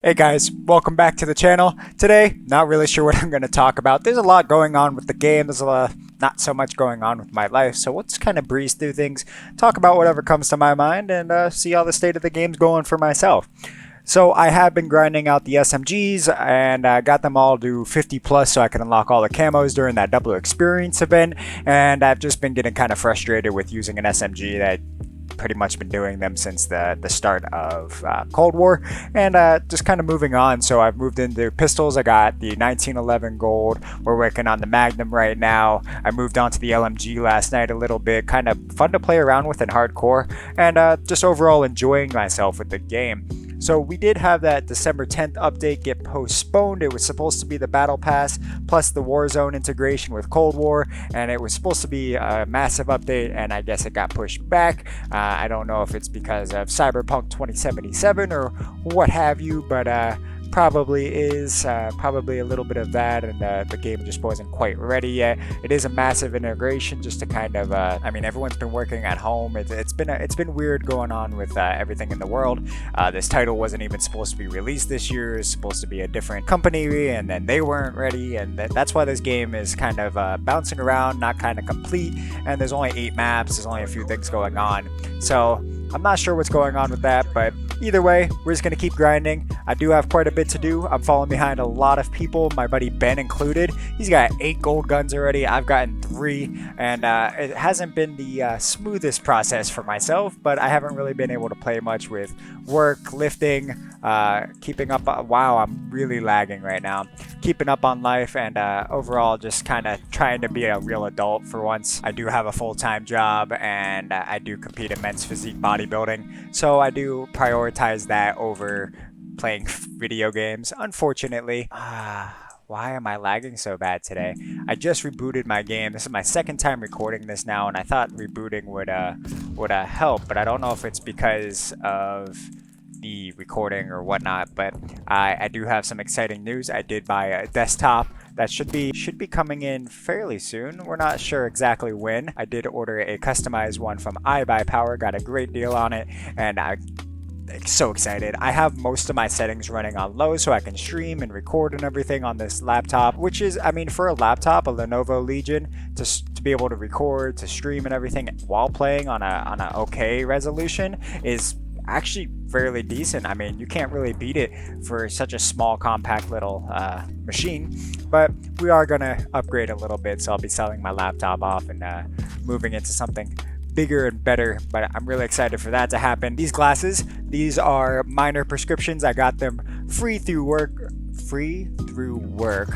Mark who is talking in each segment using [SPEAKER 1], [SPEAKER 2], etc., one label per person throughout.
[SPEAKER 1] Hey guys, welcome back to the channel. Today, not really sure what I'm going to talk about. There's a lot going on with the game. There's not so much going on with my life. So let's kind of breeze through things, talk about whatever comes to my mind, and see how the state of the game's going for myself. So I have been grinding out the SMGs and got them all to 50 plus so I can unlock all the camos during that double experience event. And I've just been getting kind of frustrated with using an SMG that pretty much been doing them since the start of Cold War, and just kind of moving on. So I've moved into pistols. I got the 1911 gold. We're working on the Magnum right now. I moved on to the LMG last night a little bit. Kind of fun to play around with in hardcore, and just overall enjoying myself with the game. So we did have that December 10th update get postponed. It was supposed to be the Battle Pass plus the Warzone integration with Cold War, and it was supposed to be a massive update, and I guess it got pushed back. I don't know if it's because of Cyberpunk 2077 or what have you, but probably is probably a little bit of that, and the game just wasn't quite ready yet. It is a massive integration just to kind of I mean, everyone's been working at home. It's been weird going on with everything in the world. This title wasn't even supposed to be released this year. It's supposed to be a different company, and then they weren't ready, and that's why this game is kind of bouncing around, not kind of complete, and there's only 8 maps. There's only a few things going on, so I'm not sure what's going on with that, but either way, we're just going to keep grinding. I do have quite a bit to do. I'm falling behind a lot of people, my buddy Ben included. He's got 8 gold guns already. I've gotten 3, and it hasn't been the smoothest process for myself, but I haven't really been able to play much with work, lifting, keeping up. Wow, I'm really lagging right now. Keeping up on life, and overall just kind of trying to be a real adult for once. I do have a full-time job, and I do compete in men's physique bodybuilding, so I do prioritize that over playing video games, unfortunately. Why am I lagging so bad today? I just rebooted my game. This is my second time recording this now, and I thought rebooting would help, but I don't know if it's because of the recording or whatnot. But I do have some exciting news. I did buy a desktop that should be coming in fairly soon. We're not sure exactly when. I did order a customized one from iBuyPower, got a great deal on it, and I'm so excited. I have most of my settings running on low so I can stream and record and everything on this laptop, which is, I mean, for a laptop, a Lenovo Legion, to be able to record, to stream and everything while playing on a okay resolution is actually fairly decent. I mean, you can't really beat it for such a small, compact little machine. But we are gonna upgrade a little bit, so I'll be selling my laptop off and moving into something bigger and better, but I'm really excited for that to happen. These glasses, these are minor prescriptions. I got them free through work.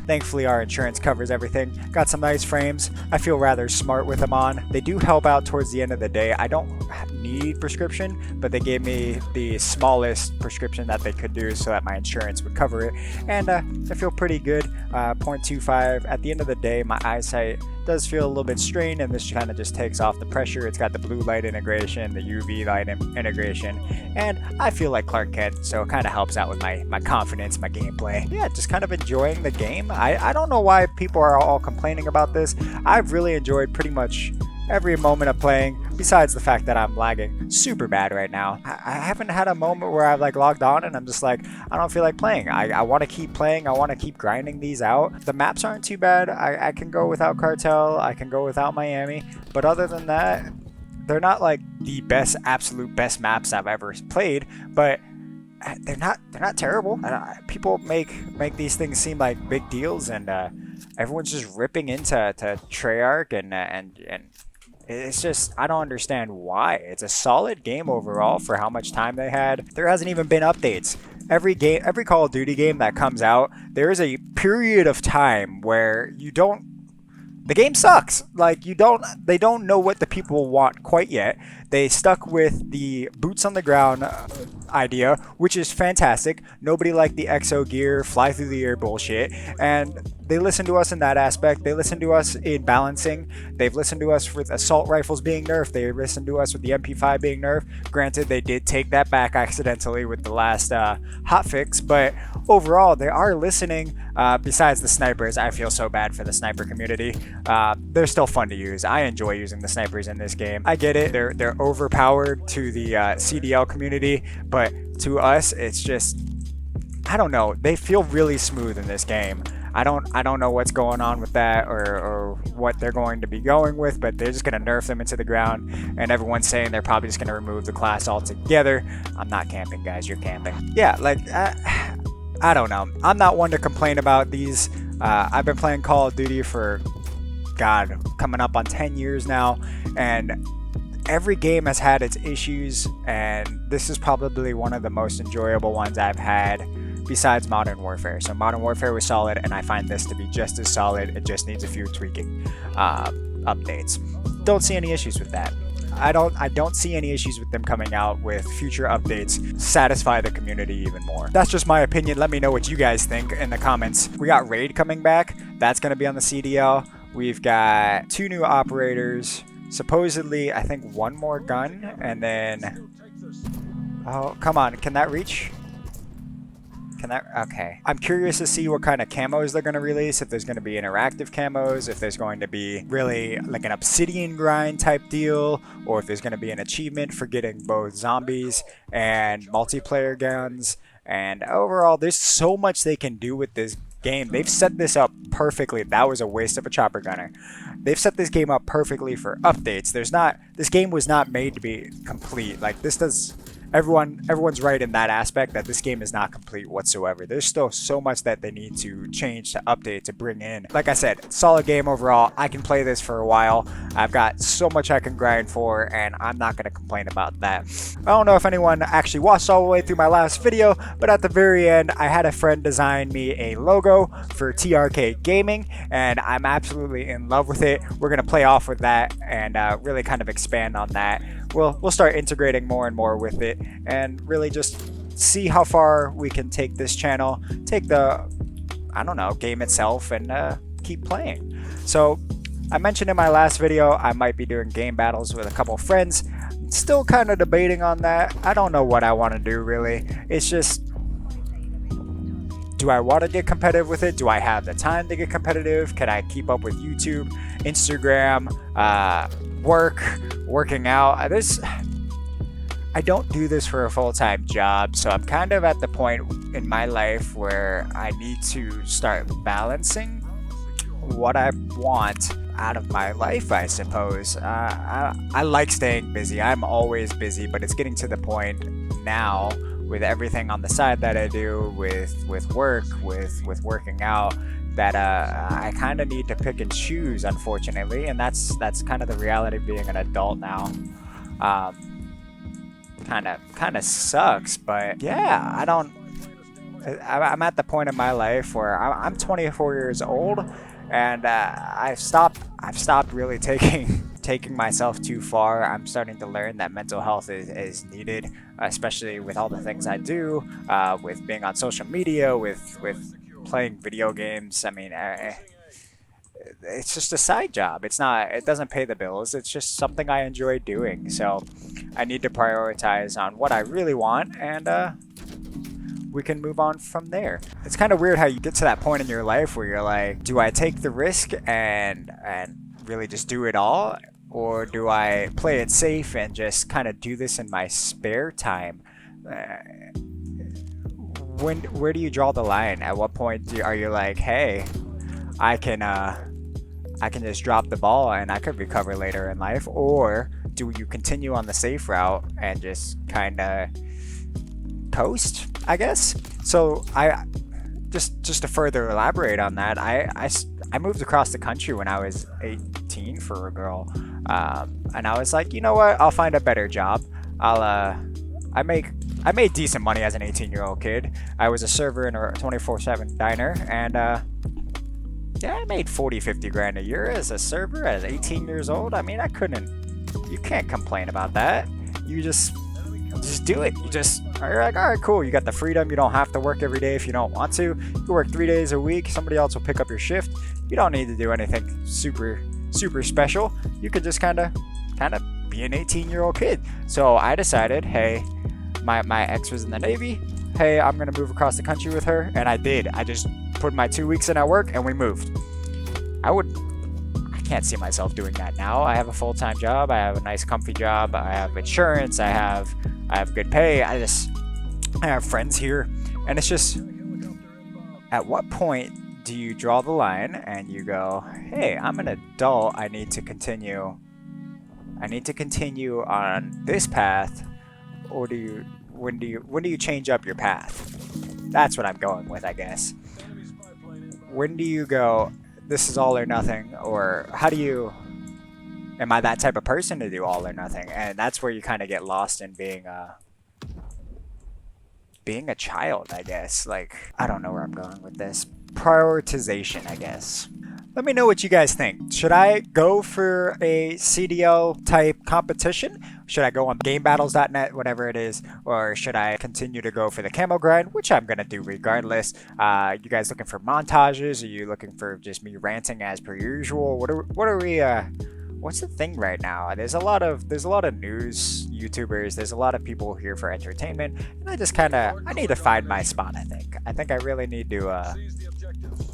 [SPEAKER 1] Thankfully, our insurance covers everything. Got some nice frames. I feel rather smart with them on. They do help out towards the end of the day. I don't need prescription, but they gave me the smallest prescription that they could do so that my insurance would cover it, and I feel pretty good. 0.25. At the end of the day, my eyesight does feel a little bit strained, and this kind of just takes off the pressure. It's got the blue light integration, the UV light integration, and I feel like Clark Kent, so it kind of helps out with my confidence, my gameplay. Yeah, just kind of enjoying the game. I don't know why people are all complaining about this. I've really enjoyed pretty much every moment of playing, besides the fact that I'm lagging super bad right now. I haven't had a moment where I've like logged on and I'm just like, I don't feel like playing. I want to keep playing. I want to keep grinding these out. The maps aren't too bad. I can go without Cartel. I can go without Miami. But other than that, they're not like the best, absolute best maps I've ever played, but they're not terrible. People make these things seem like big deals, and everyone's just ripping into Treyarch, and it's just, I don't understand why. It's a solid game overall for how much time they had. There hasn't even been updates. Every Call of Duty game that comes out, there is a period of time where the game sucks. Like, they don't know what the people want quite yet. They stuck with the boots on the ground idea, which is fantastic. Nobody liked the EXO gear, fly through the air bullshit, and they listen to us in that aspect. They listen to us in balancing. They've listened to us with assault rifles being nerfed. They listened to us with the MP5 being nerfed. Granted, they did take that back accidentally with the last hotfix, but overall, they are listening. Besides the snipers, I feel so bad for the sniper community. They're still fun to use. I enjoy using the snipers in this game. I get it. They're overpowered to the CDL community, but to us, it's just I don't know. They feel really smooth in this game. I don't know what's going on with that or what they're going to be going with, but they're just going to nerf them into the ground, and everyone's saying they're probably just going to remove the class altogether. I'm not camping, guys. You're camping. Yeah, like, I don't know. I'm not one to complain about these. I've been playing Call of Duty for, God, coming up on 10 years now, and every game has had its issues, and this is probably one of the most enjoyable ones I've had besides Modern Warfare. So Modern Warfare was solid, and I find this to be just as solid. It just needs a few tweaking updates. Don't see any issues with that. I don't see any issues with them coming out with future updates. Satisfy the community even more. That's just my opinion. Let me know what you guys think in the comments. We got Raid coming back. That's going to be on the CDL. We've got 2 new operators. Supposedly, I think 1 more gun, and then... Oh, come on. Can that reach? Okay. I'm curious to see what kind of camos they're going to release, if there's going to be interactive camos, if there's going to be really like an obsidian grind type deal, or if there's going to be an achievement for getting both zombies and multiplayer guns. And overall, there's so much they can do with this game. They've set this up perfectly. That was a waste of a chopper gunner. They've set this game up perfectly for updates. This game was not made to be complete. Like, this does... Everyone's right in that aspect, that this game is not complete whatsoever. There's still so much that they need to change, to update, to bring in. Like I said, solid game overall. I can play this for a while. I've got so much I can grind for, and I'm not going to complain about that. I don't know if anyone actually watched all the way through my last video, but at the very end, I had a friend design me a logo for TRK Gaming, and I'm absolutely in love with it. We're going to play off with that and really kind of expand on that. We'll start integrating more and more with it, and really just see how far we can take this channel, take the, I don't know, game itself, and keep playing. So I mentioned in my last video I might be doing game battles with a couple friends. Still kind of debating on that. I don't know what I want to do really. It's just, do I want to get competitive with it? Do I have the time to get competitive? Can I keep up with YouTube, Instagram, working out? I don't do this for a full-time job, so I'm kind of at the point in my life where I need to start balancing what I want out of my life, I suppose. I like staying busy. I'm always busy, but it's getting to the point now with everything on the side that I do, with work, with working out, that I kind of need to pick and choose, unfortunately, and that's kind of the reality of being an adult now. Kind of sucks, but yeah, I'm at the point in my life where I'm 24 years old, and I've stopped really taking myself too far. I'm starting to learn that mental health is needed, especially with all the things I do, with being on social media, with playing video games. I mean, it's just a side job. It doesn't pay the bills. It's just something I enjoy doing. So I need to prioritize on what I really want, and we can move on from there. It's kind of weird how you get to that point in your life where you're like, do I take the risk and really just do it all, or do I play it safe and just kind of do this in my spare time? Where do you draw the line? At what point are you like, hey, I can just drop the ball and I could recover later in life? Or do you continue on the safe route and just kind of coast, I guess? So I just to further elaborate on that, I moved across the country when I was 18 for a girl, and I was like, you know what, I'll find a better job. I made decent money as an 18-year-old kid. I was a server in a 24/7 diner, and yeah, I made 50 grand a year as a server at 18 years old. I mean, you can't complain about that. You just do it. You're like, all right, cool. You got the freedom. You don't have to work every day if you don't want to. You work 3 days a week. Somebody else will pick up your shift. You don't need to do anything super special. You could just kind of be an 18-year-old kid. So I decided, hey, my ex was in the Navy. Hey, I'm gonna move across the country with her, and I did. I just put my 2 weeks in at work, and we moved. I can't see myself doing that now. I have a full-time job. I have a nice, comfy job. I have insurance. I have good pay. I have friends here, and it's just At what point do you draw the line and you go, hey, I'm an adult, I need to continue on this path, or when do you change up your path? That's what I'm going with, I guess. When do you go, this is all or nothing, or am I that type of person to do all or nothing? And that's where you kind of get lost in being a child, I guess. Like, I don't know where I'm going with this. Prioritization, I guess. Let me know what you guys think. Should I go for a CDL type competition? Should I go on gamebattles.net, whatever it is? Or should I continue to go for the camo grind, which I'm going to do regardless? You guys looking for montages? Are you looking for just me ranting as per usual? What's the thing right now? There's a lot of news YouTubers. There's a lot of people here for entertainment, and I need to find my spot. I think I really need to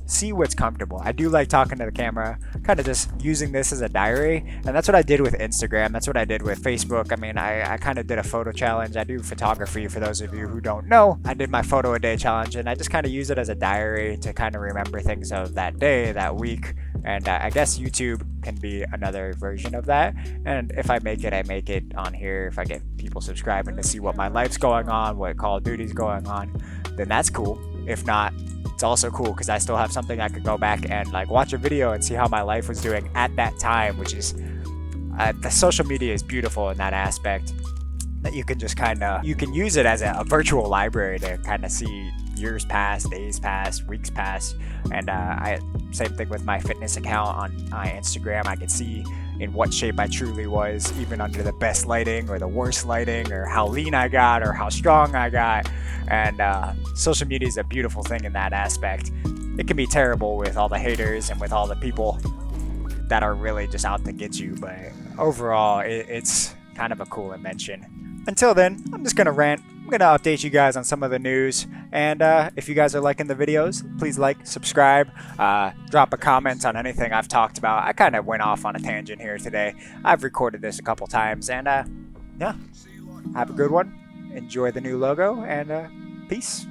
[SPEAKER 1] see what's comfortable. I do like talking to the camera, kind of just using this as a diary, and that's what I did with Instagram. That's what I did with Facebook. I mean, I kind of did a photo challenge. I do photography, for those of you who don't know. I did my photo a day challenge, and I just kind of use it as a diary to kind of remember things of that day, that week. And I guess YouTube can be another version of that. And if I make it, I make it on here. If I get people subscribing to see what my life's going on, what Call of Duty's going on, then that's cool. If not, it's also cool because I still have something I could go back and like watch a video and see how my life was doing at that time, which is the social media is beautiful in that aspect, that you can just you can use it as a virtual library to kind of see years past, days past, weeks past. And same thing with my fitness account on Instagram. I can see in what shape I truly was, even under the best lighting or the worst lighting, or how lean I got or how strong I got. And social media is a beautiful thing in that aspect. It can be terrible with all the haters and with all the people that are really just out to get you, but overall it's kind of a cool invention. Until then, I'm just gonna rant. I'm gonna update you guys on some of the news, and if you guys are liking the videos, please like, subscribe, drop a comment on anything I've talked about. I kind of went off on a tangent here today. I've recorded this a couple times, and yeah, have a good one. Enjoy the new logo, and peace.